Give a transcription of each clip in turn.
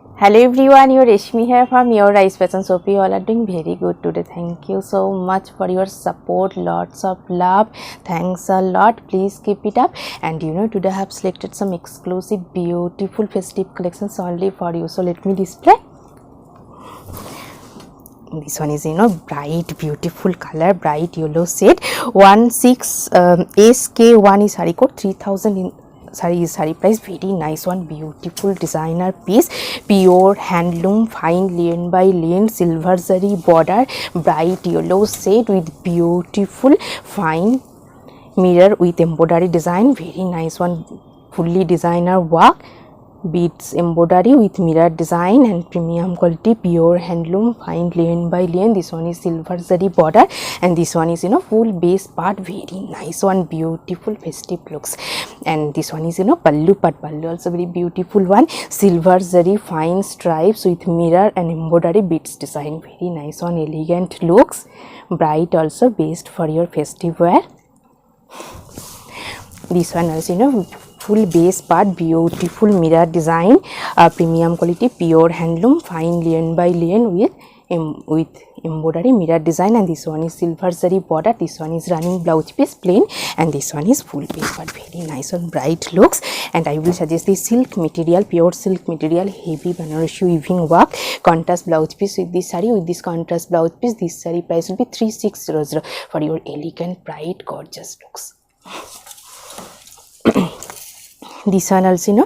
Hello everyone, your Reshmi here from Your Eyes Fashion Shop. You all are doing very good today. Thank you so much for your support. Lots of love. Thanks a lot. Please keep it up. And today I have selected some exclusive, beautiful festive collections only for you. So let me display. This one is bright, beautiful color, bright yellow shade. 16SK1 is saree code 3000 in saree price. Very nice one, beautiful designer piece, pure handloom, fine lane by lane, silver zari border, bright yellow shade with beautiful fine mirror with embroidery design. Very nice one, fully designer work, beads embroidery with mirror design and premium quality, pure handloom, fine lane by lane. This one is silver zari border and this one is full base part. Very nice one, beautiful festive looks. And this one is pallu part, pallu also very beautiful one, silver zari fine stripes with mirror and embroidery beads design. Very nice one, elegant looks, bright also, best for your festive wear. This one also full base part, beautiful mirror design, premium quality, pure handloom, fine lane by lane with embroidery mirror design. And this one is silver zari border. This one is running blouse piece plain and this one is full base part. Very nice and bright looks. And I will suggest the silk material, pure silk material, heavy Banarasi weaving work, contrast blouse piece with this saree. With this contrast blouse piece, this saree price will be 3600 for your elegant, bright, gorgeous looks. This one also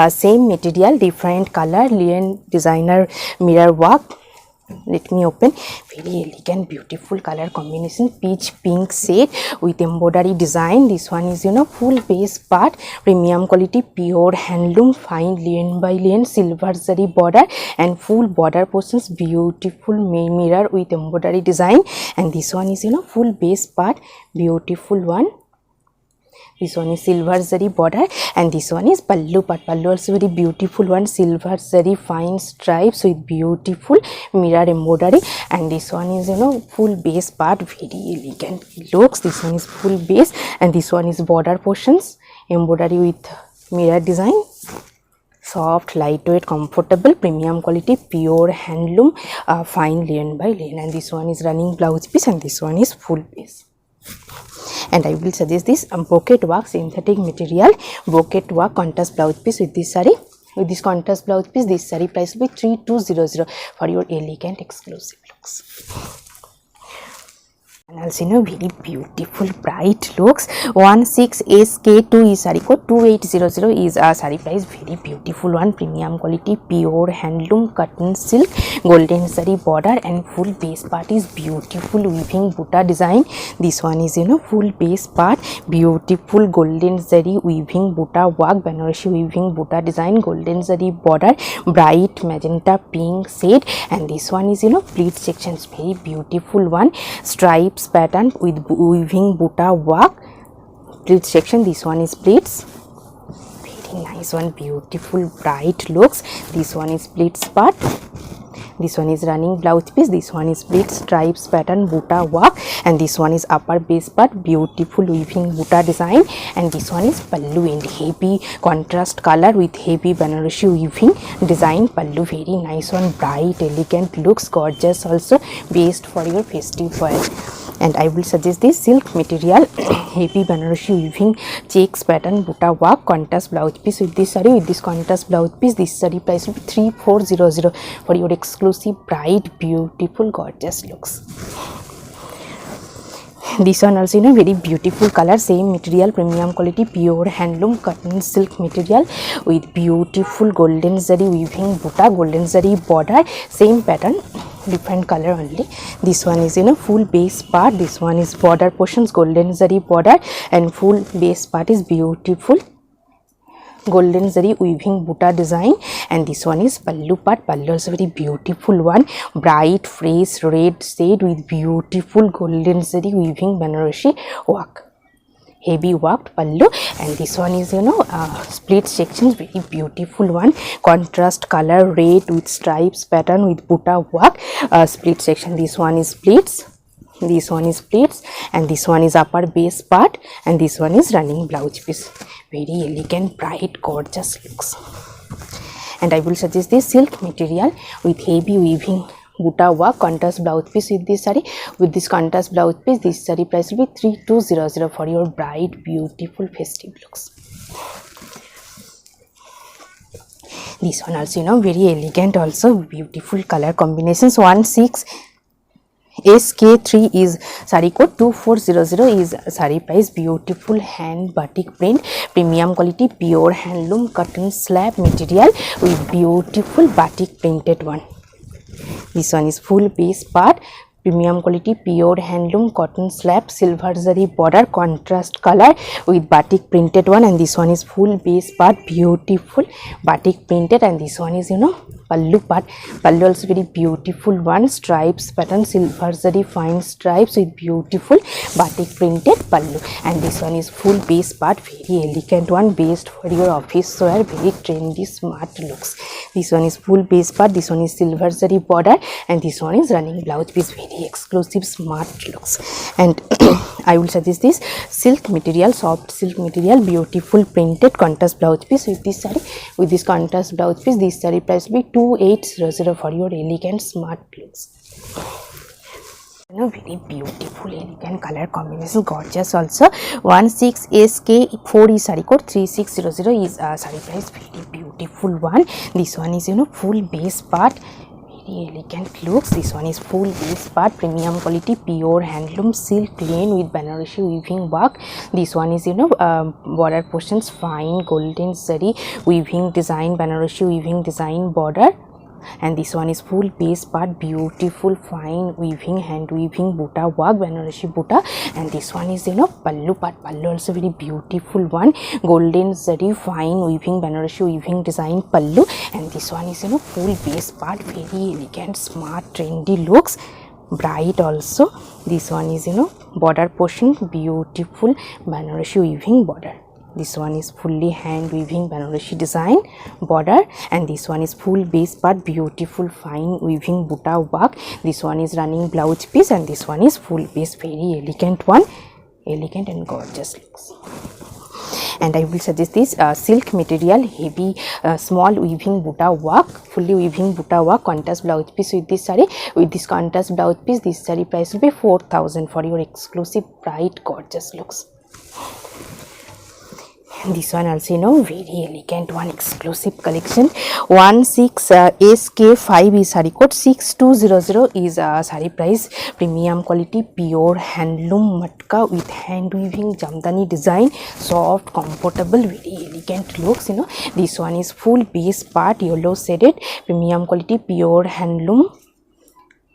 same material, different color, linen designer mirror work. Let me open. Very elegant, beautiful color combination, peach pink shade with embroidery design. This one is full base part, premium quality, pure handloom, fine lane by lane, silver zari border and full border portions, beautiful mirror with embroidery design. And this one is full base part, beautiful one. This one is silver zari border and this one is pallu part. Pallu also very beautiful one, silver zari fine stripes with beautiful mirror embroidery. And this one is full base part, very elegant looks. This one is full base and this one is border portions, embroidery with mirror design. Soft, lightweight, comfortable, premium quality, pure handloom, fine lane by lane. And this one is running blouse piece and this one is full base. And I will suggest this brocade work, synthetic material, brocade work contrast blouse piece with this saree. With this contrast blouse piece, this saree price will be 3200 for your elegant, exclusive looks. And also very beautiful, bright looks. 16SK2 is saree code 2800 is a saree price. Very beautiful one, premium quality, pure handloom, cotton silk, golden zari border and full base part is beautiful weaving butta design. This one is full base part, beautiful golden zari weaving butta work, Banarasi weaving butta design, golden zari border, bright magenta pink shade. And this one is pleat sections, very beautiful one, stripes pattern with weaving butta work, pleat section. This one is pleats, very nice one, beautiful bright looks. This one is pleats part. This one is running blouse piece. This one is pleat stripes pattern butta work and this one is upper base part, beautiful weaving butta design. And this one is pallu and heavy contrast color with heavy Banarasi weaving design pallu. Very nice one, bright, elegant looks, gorgeous also, best for your festive wear. And I will suggest this silk material, heavy Banarasi weaving checks pattern butta work, contrast blouse piece with this saree. With this contrast blouse piece, this saree price will be 3400 for your exclusive, bright, beautiful, gorgeous looks. This one also very beautiful color, same material, premium quality, pure handloom, cotton silk material with beautiful golden zari weaving butta, golden zari border, same pattern, different color only. This one is full base part. This one is border portions, golden zari border and full base part is beautiful golden zari weaving butta design. And this one is pallu part. Pallu is very beautiful one, bright fresh red shade with beautiful golden zari weaving Banarasi work, heavy worked pallu. And this one is split sections, very beautiful one, contrast color red with stripes pattern with butta work, split section. This one is splits, this one is pleats and this one is upper base part and this one is running blouse piece. Very elegant, bright, gorgeous looks. And I will suggest this silk material with heavy weaving buta work contrast blouse piece with this saree. With this contrast blouse piece, this saree price will be 3200 for your bright, beautiful festive looks. This one also, very elegant, also beautiful color combinations. 16 SK3 is saree code, 2400 is saree price. Beautiful hand batik print, premium quality, pure handloom cotton slab material with beautiful batik printed one. This one is full base part, premium quality, pure handloom cotton slab, silver zari border, contrast color with batik printed one. And this one is full base part, beautiful batik printed. And this one is pallu part. Pallu also very beautiful one, stripes pattern, silver zari fine stripes with beautiful batik printed pallu. And this one is full base part, very elegant one, based for your office wear, very trendy smart looks. This one is full base part, this one is silver zari border, and this one is running blouse piece, very exclusive smart looks. And I will suggest this silk material, soft silk material, beautiful printed contrast blouse piece with this saree. With this contrast blouse piece, this saree price will be 2800 for your elegant smart looks. Very beautiful elegant color combination, gorgeous also. 16SK4 is saree code, 3600 is saree price, very beautiful one. This one is full base part, very elegant looks. This one is full base part, premium quality, pure handloom silk lane with Banarasi weaving work. This one is border portions, fine golden zari weaving design, Banarasi weaving design border. And this one is full base part, beautiful fine weaving, hand weaving buta work, Banarasi buta. And this one is pallu part, pallu also very beautiful one, golden zari fine weaving, Banarasi weaving design pallu. And this one is full base part, very elegant smart trendy looks, bright also. This one is border portion, beautiful Banarasi weaving border. This one is fully hand weaving Banarasi design border. And this one is full base part, beautiful fine weaving buta work. This one is running blouse piece, and this one is full base, very elegant one, elegant and gorgeous looks. And I will suggest this silk material, heavy small weaving buta work, fully weaving buta work, contrast blouse piece with this saree. With this contrast blouse piece, this saree price will be 4000 for your exclusive bright gorgeous looks. This one also very elegant one, exclusive collection. 16SK5 is saree code, 6200 is saree price, premium quality, pure handloom matka with hand weaving jamdani design, soft comfortable, very elegant looks. This one is full base part, yellow shaded, premium quality, pure handloom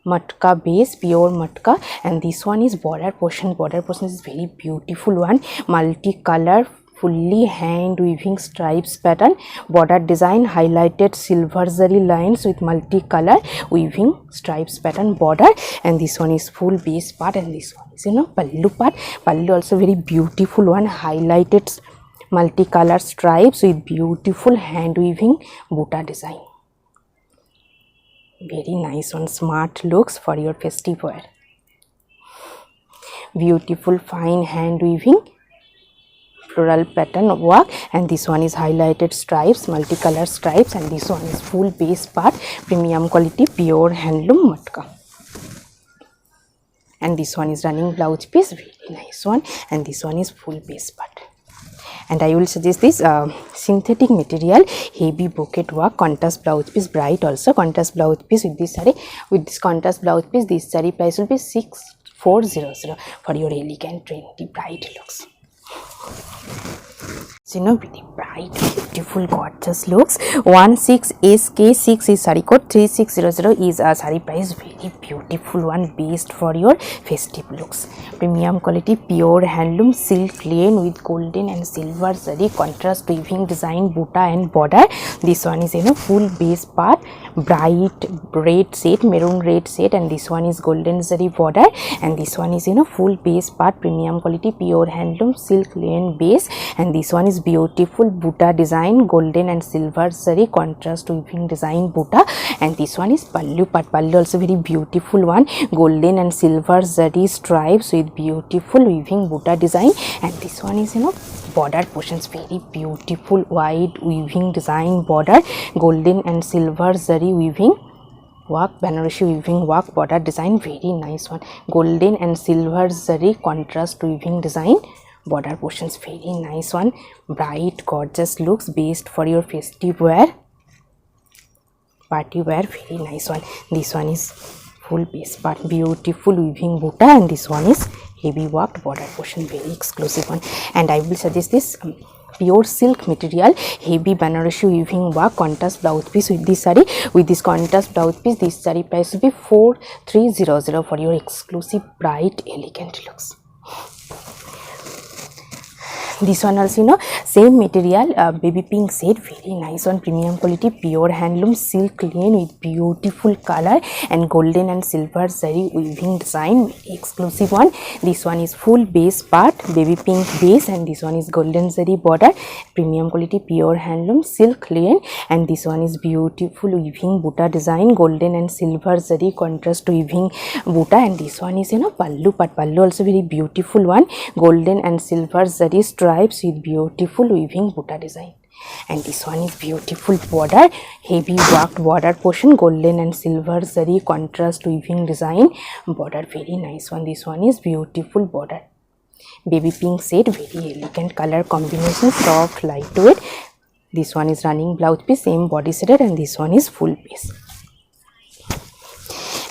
matka base, pure matka. And this one is border portion is very beautiful one, multicolor, fully hand weaving stripes pattern, border design, highlighted silver zari lines with multicolor weaving stripes pattern border. And this one is full base part, and this one is pallu part. Pallu also very beautiful one, highlighted multicolor stripes with beautiful hand weaving buta design, very nice one, smart looks for your festive wear. Beautiful fine hand weaving floral pattern work. And this one is highlighted stripes, multicolor stripes. And this one is full base part, premium quality, pure handloom matka. And this one is running blouse piece, very nice one. And this one is full base part. And I will suggest this synthetic material, heavy bouquet work, contrast blouse piece, bright also, contrast blouse piece with this saree. With this contrast blouse piece, this saree price will be 6400 for your elegant trendy bright looks. Very bright, beautiful, gorgeous looks. 16SK6 is saree code, 3600 is a saree price, very beautiful one, based for your festive looks. Premium quality, pure handloom silk lane with golden and silver zari contrast weaving design buta and border. This one is full base part, bright red shade, maroon red shade. And this one is golden zari border. And this one is full base part, premium quality, pure handloom silk lane base. And this one is beautiful buta design, golden and silver zari contrast weaving design buta. And this one is pallu part. Pallu also very beautiful one, golden and silver zari stripes with beautiful weaving buta design. And this one is border portions, very beautiful wide weaving design border, golden and silver zari weaving work, Banarasi weaving work, border design, very nice one, golden and silver zari contrast weaving design, border portions, very nice one, bright gorgeous looks, best for your festive wear, party wear, very nice one. This one is full base part, beautiful weaving buta, and this one is heavy worked border portion, very exclusive one. And I will suggest this pure silk material, heavy Banarasi weaving work, contrast blouse piece with this saree. With this contrast blouse piece, this saree price will be 4300 for your exclusive bright elegant looks. This one also same material, baby pink shade, very nice one, premium quality, pure handloom silk linen with beautiful color and golden and silver zari weaving design, very exclusive one. This one is full base part, baby pink base, and this one is golden zari border, premium quality, pure handloom silk linen, and this one is beautiful weaving buta design, golden and silver zari contrast weaving buta, and this one is pallu part, pallu also very beautiful one, golden and silver zari stripes with beautiful weaving buta design, and this one is beautiful border, heavy worked border portion, golden and silver zari contrast weaving design border, very nice one. This one is beautiful border, baby pink shade, very elegant color combination, soft lightweight. This one is running blouse piece, same body set, and this one is full piece.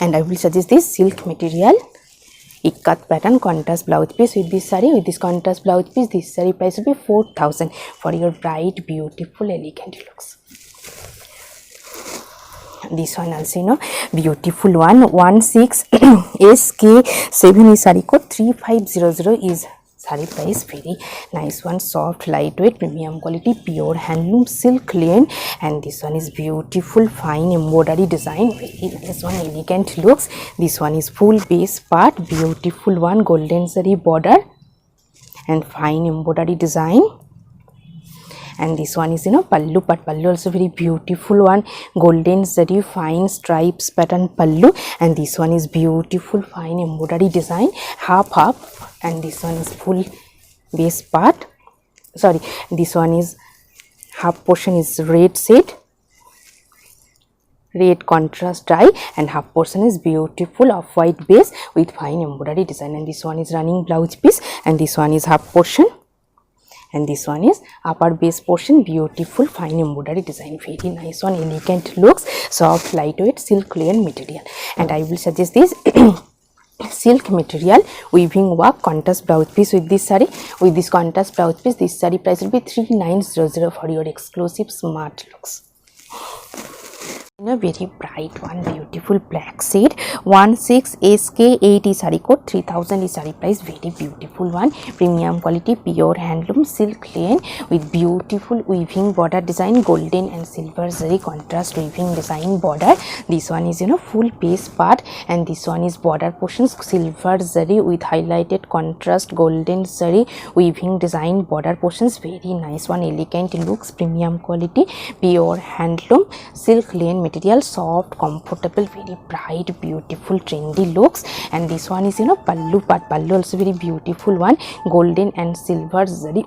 And I will suggest this silk material ikat pattern contrast blouse piece with this saree. With this contrast blouse piece, this saree price will be 4000 for your bright, beautiful, elegant looks. This one also beautiful one, 16SK7 is saree code, 3500 is saree price, very nice one, soft lightweight premium quality, pure handloom silk linen, and this one is beautiful fine embroidery design, very nice one, elegant looks. This one is full base part, beautiful one, golden zari border and fine embroidery design, and this one is pallu part, pallu also very beautiful one, golden zari fine stripes pattern pallu, and this one is beautiful fine embroidery design, half half, and this one is full base part, sorry, this one is half portion is red shade, red contrast dye, and half portion is beautiful off white base with fine embroidery design, and this one is running blouse piece, and this one is half portion, and this one is upper base portion, beautiful fine embroidery design, very nice one, elegant looks, soft lightweight silk linen material. And I will suggest this silk material weaving work contrast blouse piece with this saree. With this contrast blouse piece, this saree price will be 3900 for your exclusive smart looks. In a very bright one, beautiful black shade, 16SK8 is saree code, 3000 is saree price, very beautiful one, premium quality, pure handloom silk linen with beautiful weaving border design, golden and silver zari contrast weaving design border. This one is full base part, and this one is border portions, silver zari with highlighted contrast golden zari weaving design border portions, very nice one, elegant looks, premium quality, pure handloom silk linen material, soft comfortable, very bright beautiful trendy looks. And this one is pallu part, pallu also very beautiful one, golden and silver zari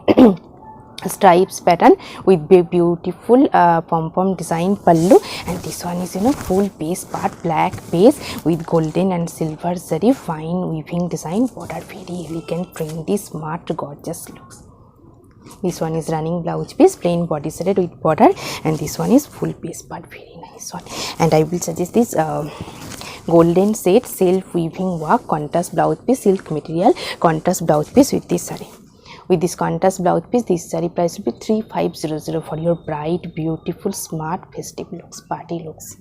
stripes pattern with beautiful pom-pom design pallu, and this one is full base part, black base with golden and silver zari fine weaving design border, very elegant trendy smart gorgeous looks. This one is running blouse piece, plain body set with border, and this one is full base part, very nice one. And I will suggest this golden shade self weaving work contrast blouse piece, silk material contrast blouse piece with this saree. With this contrast blouse piece, this saree price will be 3500 for your bright, beautiful, smart, festive looks, party looks.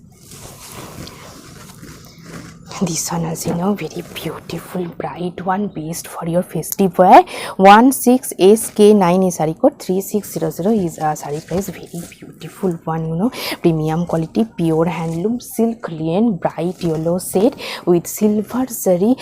This one also very beautiful bright one, best for your festive wear, 16SK9 is saree code, 3600 is saree price, very beautiful one, premium quality, pure handloom silk linen, bright yellow shade with silver zari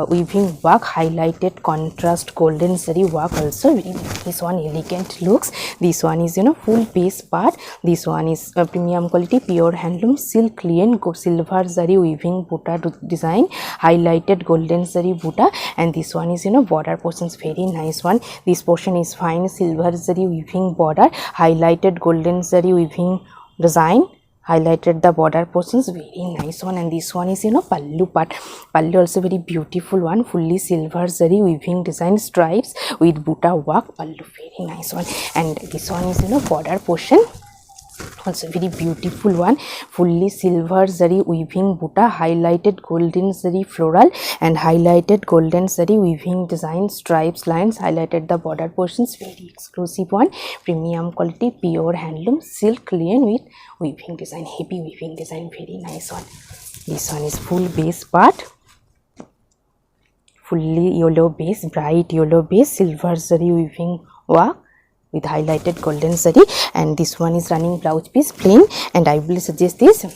weaving work, highlighted contrast golden zari work, also very nice one, elegant looks. This one is full base part, this one is premium quality, pure handloom silk linen silver zari weaving buta design, highlighted golden zari buta, and this one is border portions, very nice one. This portion is fine silver zari weaving border, highlighted golden zari weaving design, highlighted the border portions, very nice one. And this one is pallu part, pallu also very beautiful one, fully silver zari weaving design, stripes with buta work, pallu very nice one. And this one is border portion, also very beautiful one, fully silver zari weaving buta, highlighted golden zari floral and highlighted golden zari weaving design, stripes lines, highlighted the border portions, very exclusive one, premium quality pure handloom silk linen with weaving design, heavy weaving design, very nice one. This one is full base part, fully yellow base, bright yellow base, silver zari weaving work with highlighted golden zari, and this one is running blouse piece plain, and I will suggest this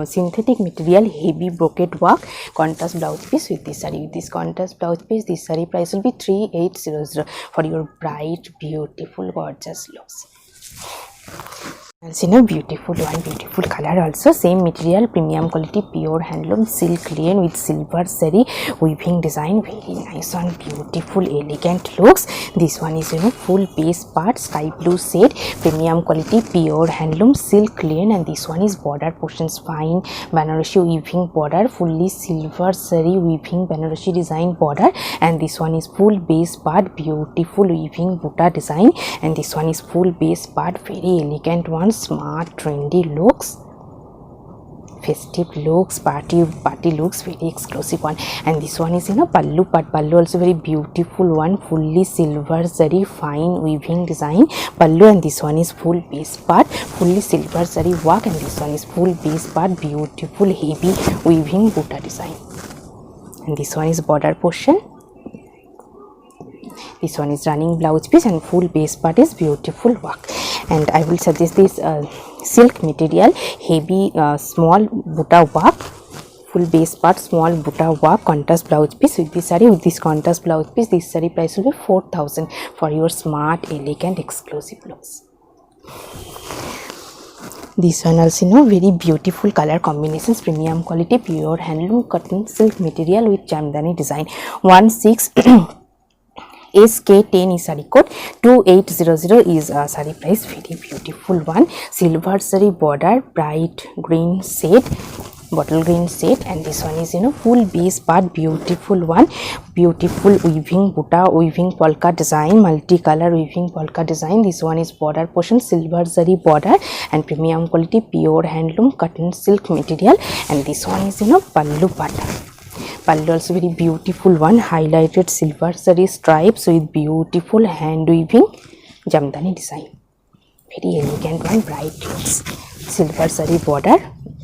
synthetic material heavy brocade work contrast blouse piece with this saree. With this contrast blouse piece, this saree price will be 3800 for your bright, beautiful, gorgeous looks. And beautiful one, beautiful color also, same material, premium quality pure handloom silk linen with silver zari weaving design, very nice one, beautiful elegant looks. This one is full base part, sky blue shade, premium quality pure handloom silk linen, and this one is border portions, fine Banarasi weaving border, fully silver zari weaving Banarasi design border, and this one is full base part, beautiful weaving buta design, and this one is full base part, very elegant one, smart trendy looks, festive looks, party looks, very exclusive one. And this one is pallu part, pallu also very beautiful one, fully silver zari fine weaving design pallu, and this one is full base part, fully silver zari work, and this one is full base part, beautiful heavy weaving buta design, and this one is border portion. This one is running blouse piece, and full base part is beautiful work. And I will suggest this silk material, heavy small buta work, full base part, small buta work, contrast blouse piece with this saree. With this contrast blouse piece, this saree price will be 4000 for your smart, elegant, exclusive looks. This one also very beautiful color combinations, premium quality pure handloom cotton silk material with jamdani design, 16 SK10 is saree code, 2800 is saree price, very beautiful one, silver saree border, bright green shade, bottle green shade, and this one is full base part, beautiful one, beautiful weaving buta weaving polka design, multicolor weaving polka design. This one is border portion, silver zari border, and premium quality pure handloom cotton silk material, and this one is pallu part. Pallu also very beautiful one, highlighted silver zari stripes with beautiful hand weaving jamdani design, very elegant one, bright looks, silver zari border,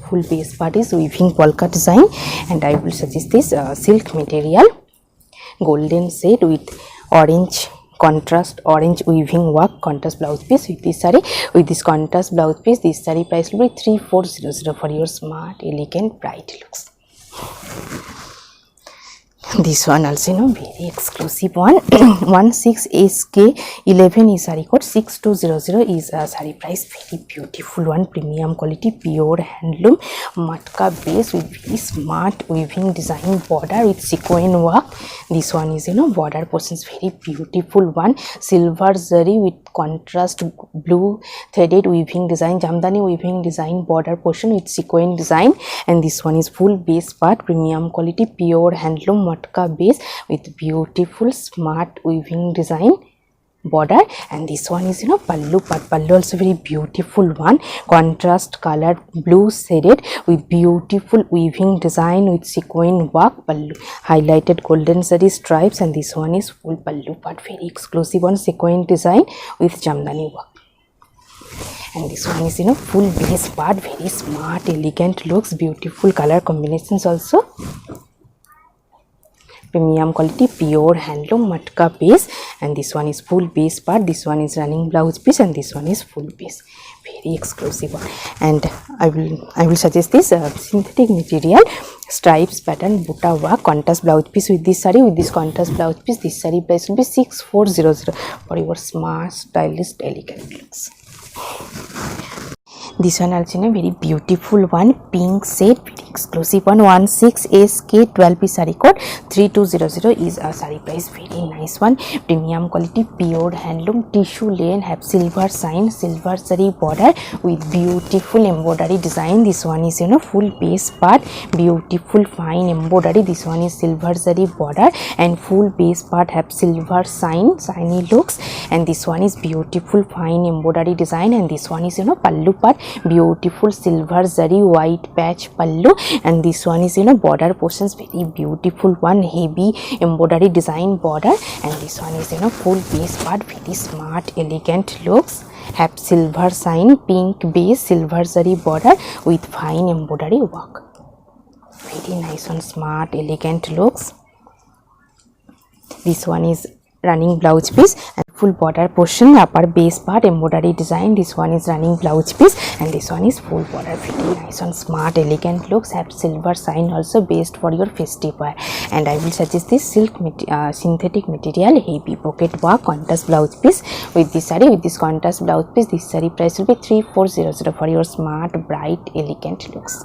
full base part is weaving polka design, and I will suggest this silk material, golden shade with orange contrast orange weaving work, contrast blouse piece with this saree. With this contrast blouse piece, this saree price will be 3400 for your smart, elegant, bright looks. This one also very exclusive one, 16SK11 is saree code, 6200 is saree price, very beautiful one, premium quality pure handloom matka base with very smart weaving design border with sequin work. This one is border portions, very beautiful one, silver zari with contrast blue threaded weaving design, jamdani weaving design border portion with sequin design, and this one is full base part, premium quality pure handloom matka base with beautiful smart weaving design border, and this one is pallu part, pallu also very beautiful one, contrast colored blue shaded with beautiful weaving design with sequin work, pallu highlighted golden zari stripes, and this one is full pallu part, very exclusive one, sequin design with jamdani work, and this one is full base part, very smart, elegant looks, beautiful color combinations also, premium quality pure handloom matka base, and this one is full base part, this one is running blouse piece, and this one is full base, very exclusive one. And I will suggest this synthetic material, stripes pattern buta work, contrast blouse piece with this saree. With this contrast blouse piece, this saree price will be 6400 for your smart, stylish, elegant looks. This one also a very beautiful one, pink shade, very exclusive one. 16SK 12 piece saree code 3200 is a saree price. Very nice one, premium quality, pure handloom, tissue layer, have silver sign, silver saree border with beautiful embroidery design. This one is full base part, beautiful fine embroidery. This one is silver saree border and full base part have silver sign, shiny looks. And this one is beautiful fine embroidery design. And this one is pallu part, beautiful silver zari white patch pallu. And this one is border portions, very beautiful one, heavy embroidery design border. And this one is full base part, very smart elegant looks, have silver sign, pink base, silver zari border with fine embroidery work. Very nice one, smart elegant looks. This one is running blouse piece and full border portion, upper base part embroidery design. This one is running blouse piece and this one is full border. Very nice one, smart elegant looks, have silver sign also, based for your festive wear. And I will suggest this silk synthetic material, heavy pocket work, contrast blouse piece with this saree. With this contrast blouse piece, this saree price will be 3400 for your smart bright elegant looks.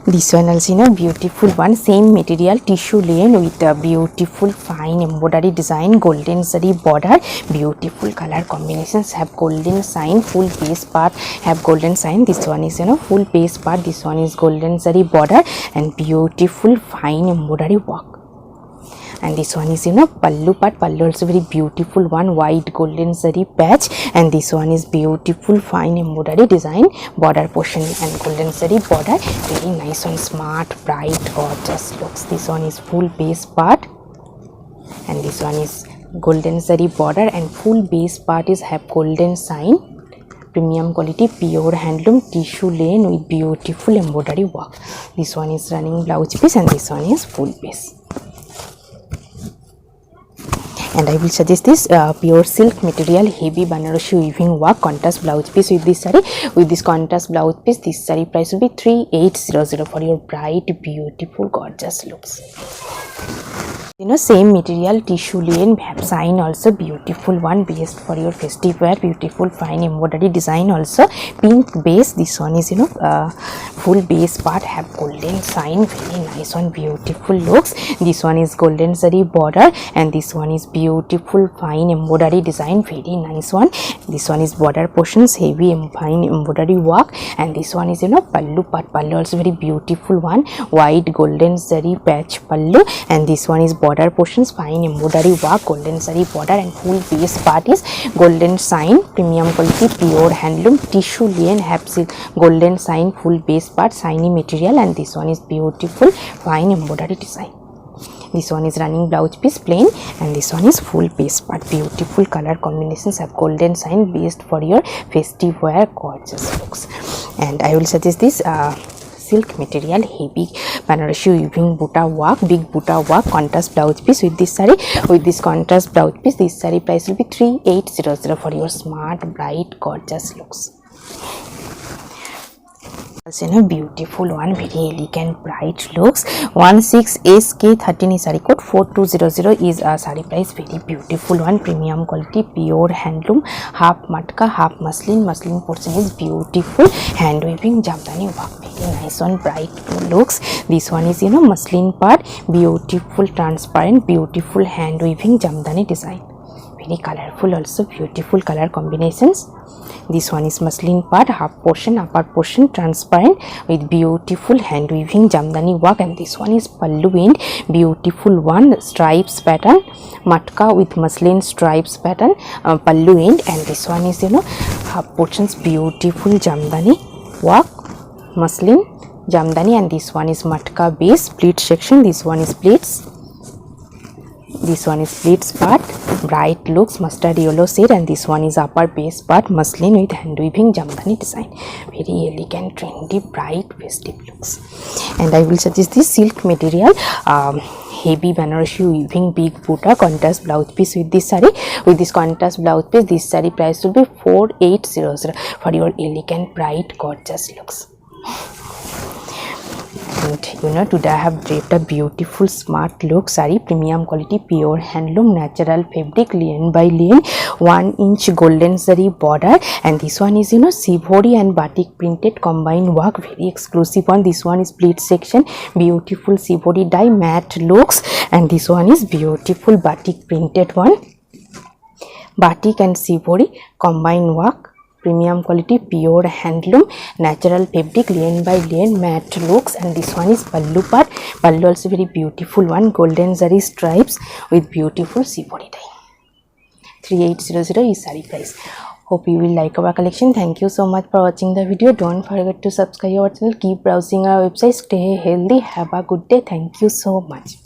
This one also beautiful one, same material, tissue layer with a beautiful fine embroidery design, golden zari border, beautiful color combinations, have golden sign, full base part have golden sign. This one is full base part, this one is golden zari border and beautiful fine embroidery work. And this one is pallu part, pallu also very beautiful one, white golden zari patch. And this one is beautiful fine embroidery design, border portion and golden zari border. Very nice one, smart bright gorgeous looks. This one is full base part and this one is golden zari border and full base part is have golden sign, premium quality, pure handloom, tissue layer with beautiful embroidery work. This one is running blouse piece and this one is full base. And I will suggest this pure silk material, heavy Banarasi weaving work, contrast blouse piece with this saree. With this contrast blouse piece, this saree price will be 3800 for your bright, beautiful, gorgeous looks. Same material, tissue layer, have sign also, beautiful one, based for your festive wear, beautiful fine embroidery design also, pink base. This one is full base part, have golden sign, very nice one, beautiful looks. This one is golden zari border and this one is beautiful fine embroidery design, very nice one. This one is border portions, heavy and fine embroidery work. And this one is pallu part, pallu also very beautiful one, white golden zari patch pallu. And this one is border portions, fine embroidery work, golden zari border and full base part is golden sign, premium quality, pure handloom, tissue layer, have golden sign, full base part, shiny material. And this one is beautiful fine embroidery design. This one is running blouse piece plain and this one is full base part, beautiful color combinations, have golden sign, based for your festive wear, gorgeous looks. And I will suggest this silk material, heavy Banarasi weaving buta work, big buta work, contrast blouse piece with this saree. With this contrast blouse piece, this saree price will be 3800 for your smart bright gorgeous looks. Also beautiful one, very elegant bright looks. 16SK13 is saree code 4200 is a saree price. Very beautiful one, premium quality, pure handloom, half matka half muslin, muslin portion is beautiful, hand weaving jamdani work, very nice one, bright looks. This one is muslin part, beautiful transparent, beautiful hand weaving jamdani design, very colorful also, beautiful color combinations. This one is muslin part, half portion, upper portion transparent with beautiful hand weaving jamdani work. And this one is pallu end, beautiful one, stripes pattern, matka with muslin stripes pattern, pallu end. And this one is half portions, beautiful jamdani work, muslin jamdani. And this one is matka base, pleat section, this one is pleats. This one is pleats part, bright looks, mustard yellow shade. And this one is upper base part, muslin with hand weaving jamdani design, very elegant, trendy, bright, festive looks. And I will suggest this silk material, heavy Banarasi weaving big buta, contrast blouse piece with this saree. With this contrast blouse piece, this saree price will be 4800 for your elegant, bright, gorgeous looks. And today I have draped a beautiful smart look saree, premium quality, pure handloom, natural fabric, lien by lien, 1-inch golden zari border, and this one is Sivori and batik printed combined work, very exclusive one. This one is pleat section, beautiful Sivori dye matte looks, and this one is beautiful batik printed one, batik and Sivori combined work, premium quality, pure handloom, natural fabric, lien by lien, matte looks, and this one is pallu part. Pallu also very beautiful one, golden zari stripes with beautiful Sivori dye. 3800 is saree price. Hope you will like our collection. Thank you so much for watching the video. Don't forget to subscribe our channel. Keep browsing our website. Stay healthy. Have a good day. Thank you so much.